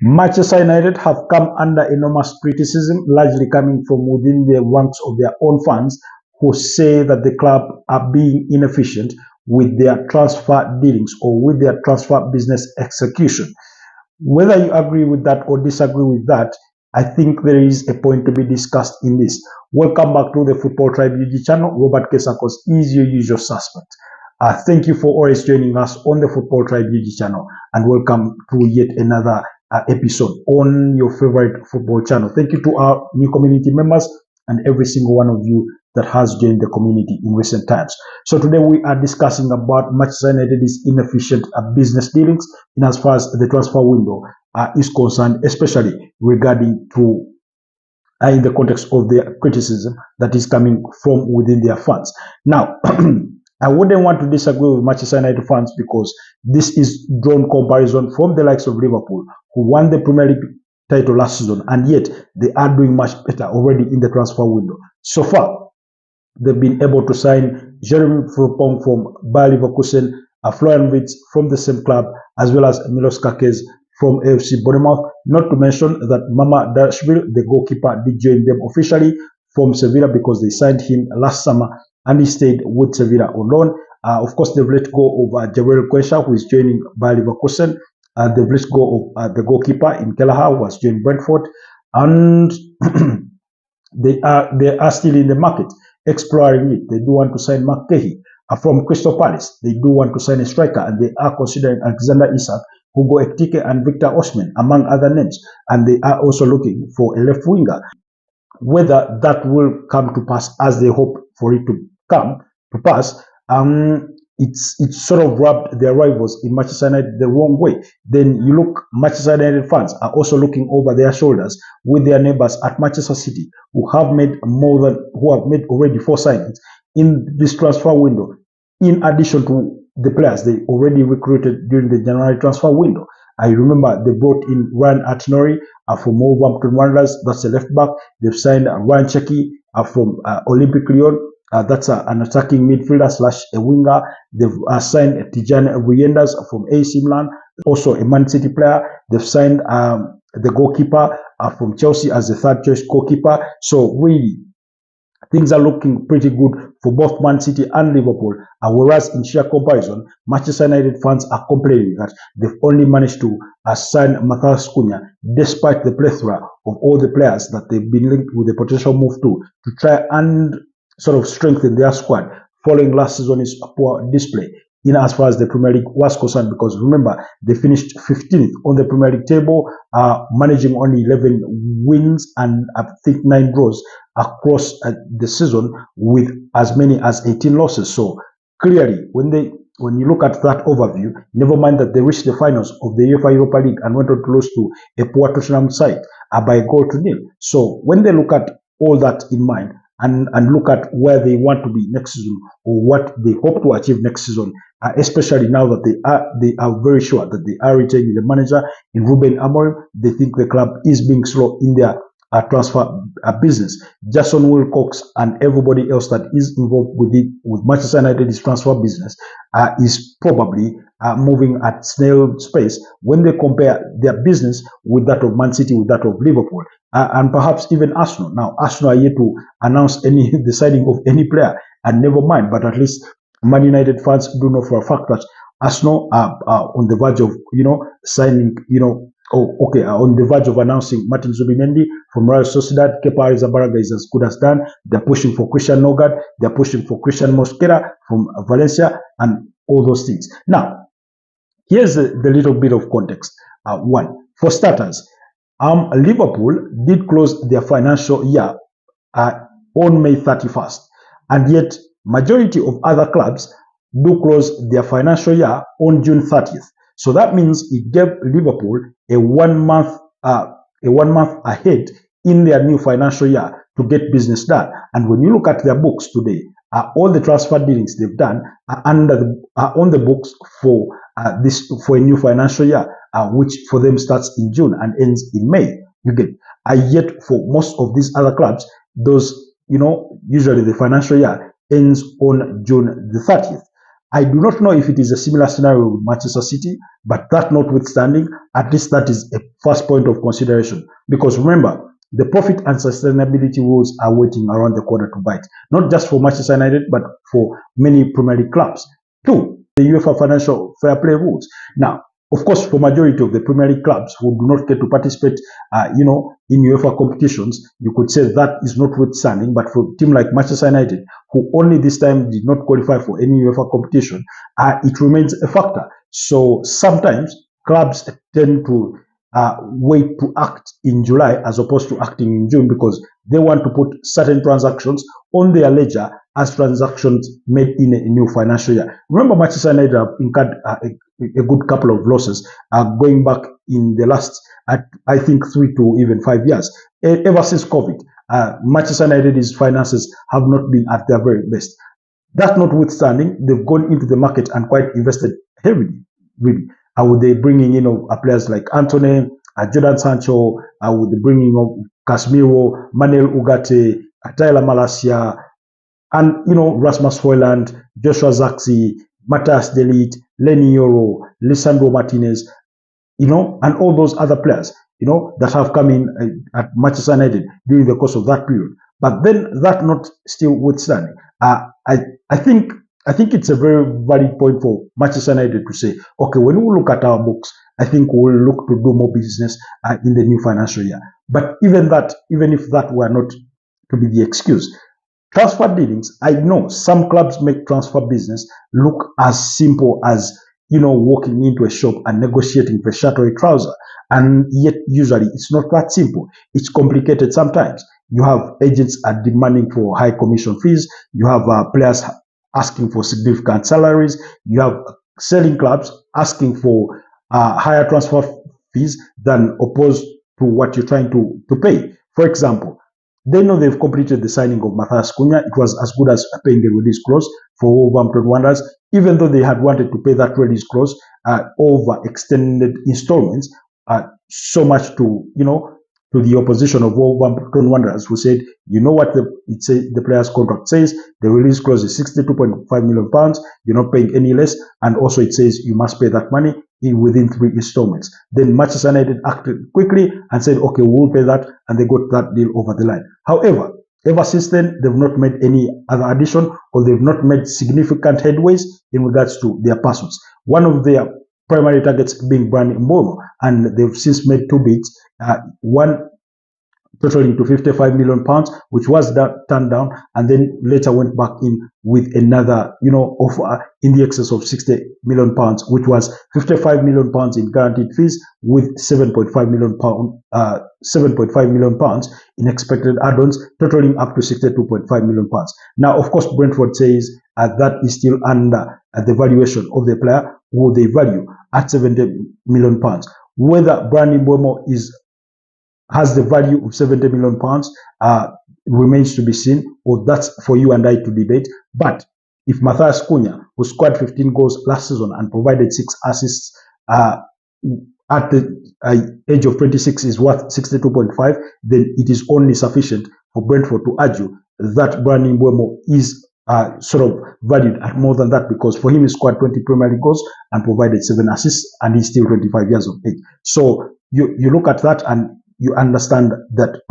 Manchester United have come under enormous criticism, largely coming from within the ranks of their own fans, who say that the club are being inefficient with their transfer dealings or with their transfer business execution. Whether you agree with that or disagree with that, I think there is a point to be discussed in this. Welcome back to the Football Tribe UG channel. Robert Kesakos is your usual suspect. Thank you for always joining us on the Football Tribe UG channel, and welcome to yet another episode on your favorite football channel. Thank you to our new community members and every single one of you that has joined the community in recent times. So today we are discussing about Manchester United's inefficient business dealings in as far as the transfer window is concerned, especially regarding to in the context of the criticism that is coming from within their fans. Now, I wouldn't want to disagree with Manchester United fans because this is drawn comparison from the likes of Liverpool, who won the Premier League title last season, and yet they are doing much better already in the transfer window. So far, they've been able to sign Jeremy Frimpong from Bayer Leverkusen, Florian Wirtz from the same club, as well as Milos Kakes from AFC Bournemouth. Not to mention that Mama Dashville, the goalkeeper, did join them officially from Sevilla because they signed him last summer and he stayed with Sevilla on loan. Of course, they've let go of Jabril Quensha, who is joining Bayer Leverkusen. They've let go of the goalkeeper in Kelleher, who has joined Brentford, and they are still in the market exploring it. They do want to sign Mark Kehi from Crystal Palace. They do want to sign a striker, and they are considering Alexander Isak, Hugo Ekitike, and Victor Osimhen, among other names. And they are also looking for a left winger. Whether that will come to pass as they hope for it to come to pass, it's sort of rubbed their rivals in Manchester United the wrong way. Then you look, Manchester United fans are also looking over their shoulders with their neighbors at Manchester City, who have made already 4 signings in this transfer window, in addition to the players they already recruited during the January transfer window. I remember they brought in Ryan Atinori from Wolverhampton Wanderers, that's a left back. They've signed Ryan Cherki from Olympic Lyon. That's an attacking midfielder slash a winger. They've signed Tijani Ruyendas from AC Milan, also a Man City player. They've signed the goalkeeper from Chelsea as the third choice goalkeeper. So really, things are looking pretty good for both Man City and Liverpool. Whereas in sheer comparison, Manchester United fans are complaining that they've only managed to sign Matheus Cunha, despite the plethora of all the players that they've been linked with a potential move to try and sort of strengthen their squad following last season's poor display in as far as the Premier League was concerned, because remember, they finished 15th on the Premier League table, managing only 11 wins and I think 9 draws across the season, with as many as 18 losses. So clearly, when you look at that overview, never mind that they reached the finals of the UEFA Europa League and went on to lose to a poor Tottenham side by a goal to nil. So when they look at all that in mind, and look at where they want to be next season or what they hope to achieve next season, especially now that they are very sure that they are retaining the manager in Ruben Amorim. They think the club is being slow in their transfer business. Jason Wilcox and everybody else that is involved with Manchester United's transfer business is probably moving at snail pace when they compare their business with that of Man City, with that of Liverpool, and perhaps even Arsenal. Now, Arsenal are yet to announce the signing of any player, and never mind, but at least Man United fans do know for a fact that Arsenal are on the verge of, signing, on the verge of announcing Martin Zubimendi from Real Sociedad. Kepa Arrizabalaga is as good as done. They're pushing for Christian Nogard. They're pushing for Christian Mosquera from Valencia, and all those things. Now, here's the little bit of context. One, for starters, Liverpool did close their financial year on May 31st, and yet majority of other clubs do close their financial year on June 30th. So that means it gave Liverpool a 1 month ahead in their new financial year to get business done. And when you look at their books today, all the transfer dealings they've done are on the books for a new financial year, which for them starts in June and ends in May. You get, yet for most of these other clubs, those usually the financial year ends on June the 30th. I do not know if it is a similar scenario with Manchester City, but that notwithstanding, at least that is a first point of consideration. Because remember, the profit and sustainability rules are waiting around the corner to bite, not just for Manchester United, but for many Premier League clubs. Two, the UEFA financial fair play rules. Now, of course, for majority of the Premier League clubs who do not get to participate, in UEFA competitions, you could say that is notwithstanding. But for a team like Manchester United, who only this time did not qualify for any UEFA competition, it remains a factor. So sometimes clubs tend to wait to act in July as opposed to acting in June because they want to put certain transactions on their ledger as transactions made in a new financial year. Remember, Manchester United have incurred a good couple of losses going back in the last, I think, 3 to even 5 years. Ever since COVID, Manchester United's finances have not been at their very best. That notwithstanding, they've gone into the market and quite invested heavily, really. Would they bringing in players like Anthony, Jordan Sancho, would they bringing of Casemiro, Manuel Ugarte, Tyler Malacia, and Rasmus Hojlund, Joshua Zirkzee, Matthias De Ligt, Lenny Yoro, Lisandro Martinez, and all those other players, that have come in at Manchester United during the course of that period. But then that not still withstanding, I think it's a very valid point for Manchester United to say, okay, when we look at our books, I think we'll look to do more business in the new financial year. But even if that were not to be the excuse, transfer dealings, I know some clubs make transfer business look as simple as walking into a shop and negotiating for a shirt or a trouser. And yet, usually, it's not that simple. It's complicated sometimes. You have agents are demanding for high commission fees. You have players asking for significant salaries. You have selling clubs asking for higher transfer fees than opposed to what you're trying to pay. For example, they know they've completed the signing of Matthias Cunha. It was as good as paying the release clause for Wolverhampton Wanderers, even though they had wanted to pay that release clause over extended installments, so much to the opposition of Wolverhampton Wanderers, who said, what the player's contract says, the release clause is £62.5 million, you're not paying any less, and also it says you must pay that money within 3 installments. Then Manchester United acted quickly and said, okay, we'll pay that, and they got that deal over the line. However, ever since then, they've not made any other addition, or they've not made significant headways in regards to their pursuits. One of their primary targets being Brandon Mbeumo, and they've since made 2 bids, one totaling to £55 million, which was turned down, and then later went back in with another, offer in the excess of £60 million, which was £55 million in guaranteed fees with £7.5 million in expected add-ons, totaling up to £62.5 million. Now, of course, Brentford says that is still under the valuation of the player, who they value at £70 million. Whether Brandon Mbeumo has the value of £70 million remains to be seen, or that's for you and I to debate. But if Matthias Cunha, who scored 15 goals last season and provided 6 assists at the age of 26, is worth 62.5, then it is only sufficient for Brentford to argue that Brandon Mbeumo is sort of valued at more than that, because for him he scored 20 Premier League goals and provided 7 assists, and he's still 25 years of age. So you look at that and you understand that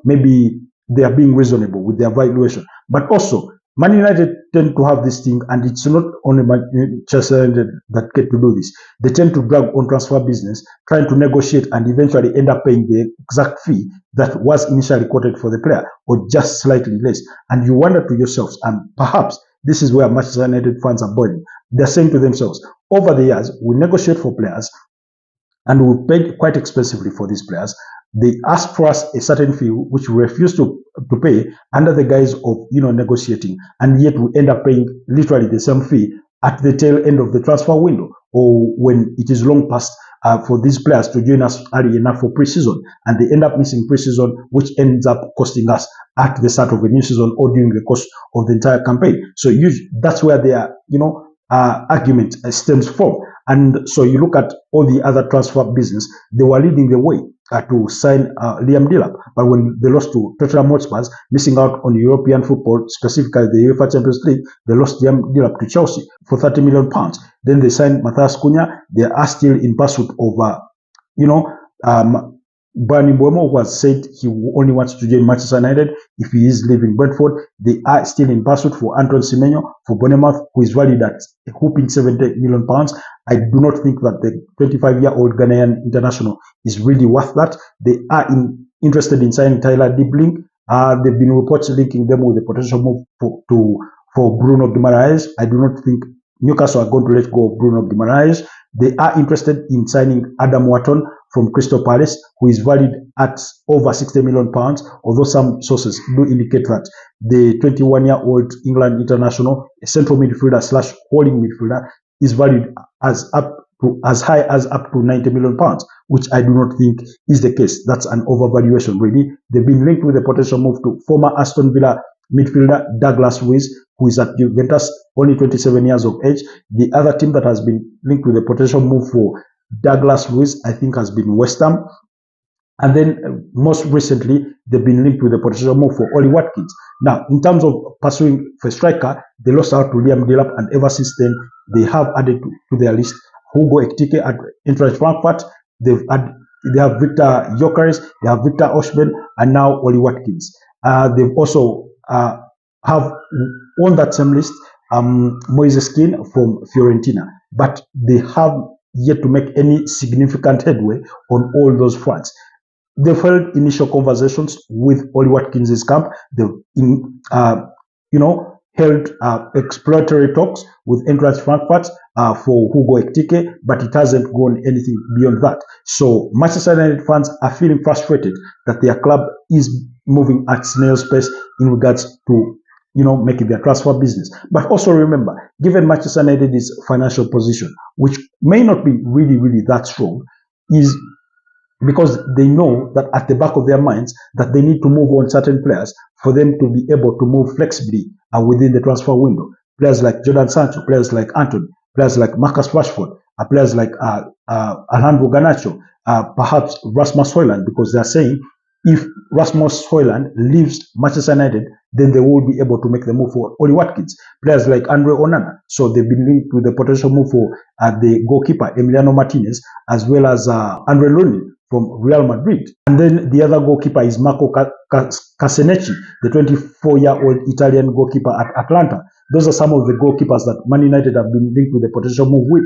maybe they are being reasonable with their valuation. But also, Man United tend to have this thing, and it's not only Manchester United that get to do this. They tend to drag on transfer business, trying to negotiate and eventually end up paying the exact fee that was initially quoted for the player, or just slightly less. And you wonder to yourselves, and perhaps this is where Manchester United fans are boiling. They're saying to themselves, over the years, we negotiate for players, and we paid quite expensively for these players. They asked for us a certain fee, which we refused to pay under the guise of negotiating, and yet we end up paying literally the same fee at the tail end of the transfer window, or when it is long past for these players to join us early enough for preseason, and they end up missing preseason, which ends up costing us at the start of a new season or during the course of the entire campaign. So that's where their argument stems from. And so you look at all the other transfer business, they were leading the way. to sign Liam Delap. But when they lost to Tottenham Hotspurs, missing out on European football, specifically the UEFA Champions League, they lost Liam Delap to Chelsea for £30 million. Then they signed Matthias Cunha. They are still in pursuit of, Bernie Mbeumo, who has said he only wants to join Manchester United if he is leaving Brentford. They are still in pursuit for Anton Semenyo for Bournemouth, who is valued at a whopping £70 million. I do not think that the 25-year-old Ghanaian international is really worth that. They are interested in signing Tyler Dibling. They've been reports linking them with a potential move for Bruno Guimaraes. I do not think Newcastle are going to let go of Bruno Guimaraes. They are interested in signing Adam Wharton from Crystal Palace, who is valued at over £60 million, although some sources do indicate that the 21-year-old England international, a central midfielder slash holding midfielder, is valued as high as up to £90 million, which I do not think is the case. That's an overvaluation, really. They've been linked with a potential move to former Aston Villa midfielder Douglas Luiz, who is at Juventus, only 27 years of age. The other team that has been linked with a potential move for Douglas Luiz, I think, has been West Ham. And then most recently, they've been linked with a potential move for Ollie Watkins. Now, in terms of pursuing for striker, they lost out to Liam Delap, and ever since then, they have added to their list Hugo Ekitike at Eintracht Frankfurt. They have Victor Gyökeres, they have Victor Osimhen, and now Ollie Watkins. They've also have on that same list Moises Kean from Fiorentina, but they have yet to make any significant headway on all those fronts. They've held initial conversations with Ollie Watkins' camp. They've held exploratory talks with Eintracht Frankfurt for Hugo Ekitike, but it hasn't gone anything beyond that. So Manchester United fans are feeling frustrated that their club is moving at snail's pace in regards to making their transfer business. But also remember, given Manchester United's financial position, which may not be really, really that strong, is because they know that at the back of their minds that they need to move on certain players for them to be able to move flexibly within the transfer window. Players like Jadon Sancho, players like Antony, players like Marcus Rashford, players like Alejandro Garnacho, perhaps Rasmus Højlund, because they are saying if Rasmus Højlund leaves Manchester United, then they will be able to make the move for Ollie Watkins. Players like Andre Onana. So they've been linked with the potential move for the goalkeeper, Emiliano Martinez, as well as Andre Lunin from Real Madrid. And then the other goalkeeper is Marco Casenecchi, the 24-year-old Italian goalkeeper at Atlanta. Those are some of the goalkeepers that Man United have been linked with a potential move with.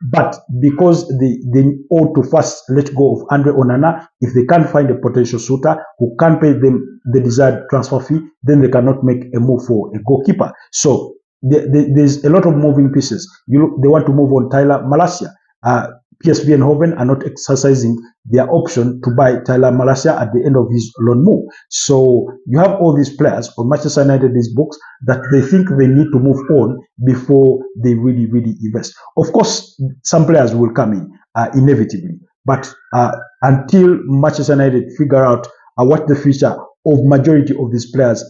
But because they ought to first let go of Andre Onana, if they can't find a potential suitor who can pay them the desired transfer fee, then they cannot make a move for a goalkeeper. So there's a lot of moving pieces. They want to move on Tyler Malacia. PSV Eindhoven are not exercising their option to buy Tyler Malacia at the end of his loan move. So you have all these players on Manchester United's books that they think they need to move on before they really, really invest. Of course, some players will come in inevitably, but until Manchester United figure out what the future of majority of these players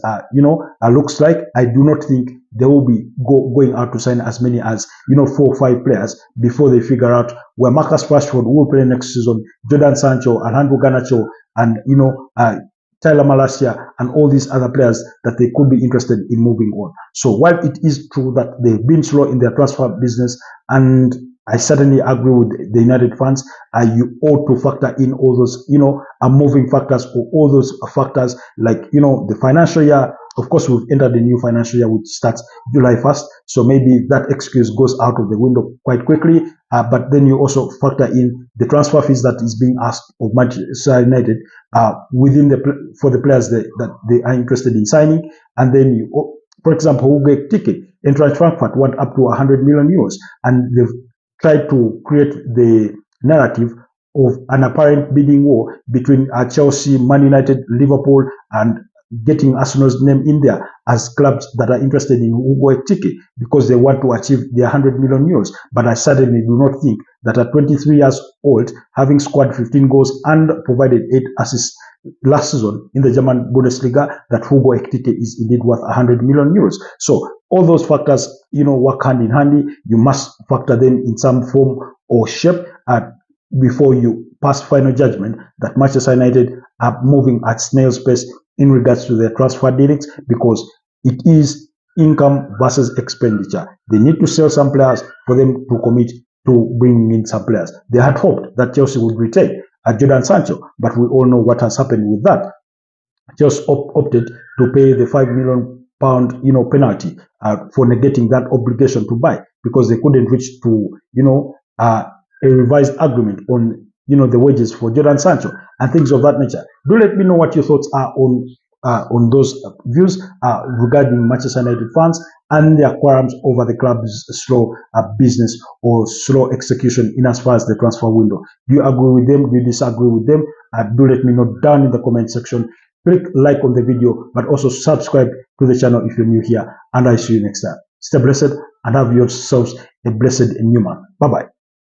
looks like, I do not think they will be going out to sign as many as 4 or 5 players before they figure out where Marcus Rashford will play next season, Jadon Sancho, Alejandro Garnacho, and Tyler Malacia, and all these other players that they could be interested in moving on. So while it is true that they've been slow in their transfer business, and I certainly agree with the United fans, you ought to factor in all those, moving factors, or all those factors like, the financial year. Of course, we've entered the new financial year, which starts July 1st. So maybe that excuse goes out of the window quite quickly. But then you also factor in the transfer fees that is being asked of Manchester United for the players that they are interested in signing. And then for example, Hugo Ekitike, Eintracht Frankfurt want up to 100 million euros. And they've tried to create the narrative of an apparent bidding war between Chelsea, Man United, Liverpool, and getting Arsenal's name in there as clubs that are interested in Hugo Ekitike because they want to achieve their 100 million euros. But I certainly do not think that at 23 years old, having scored 15 goals and provided 8 assists last season in the German Bundesliga, that Hugo Ekitike is indeed worth 100 million euros. So all those factors, work hand in hand. You must factor them in some form or shape before you pass final judgment that Manchester United are moving at snail's pace in regards to their transfer dealings, because it is income versus expenditure. They need to sell some players for them to commit to bringing in some players. They had hoped that Chelsea would retain Jadon Sancho, but we all know what has happened with that. Chelsea opted to pay the £5 million penalty for negating that obligation to buy, because they couldn't reach to a revised agreement on the wages for Jadon Sancho and things of that nature. Do let me know what your thoughts are on those views regarding Manchester United fans and their qualms over the club's slow business or slow execution in as far as the transfer window. Do you agree with them? Do you disagree with them? Do let me know down in the comment section. Click like on the video, but also subscribe to the channel if you're new here, and I see you next time. Stay blessed and have yourselves a blessed new month. Bye bye.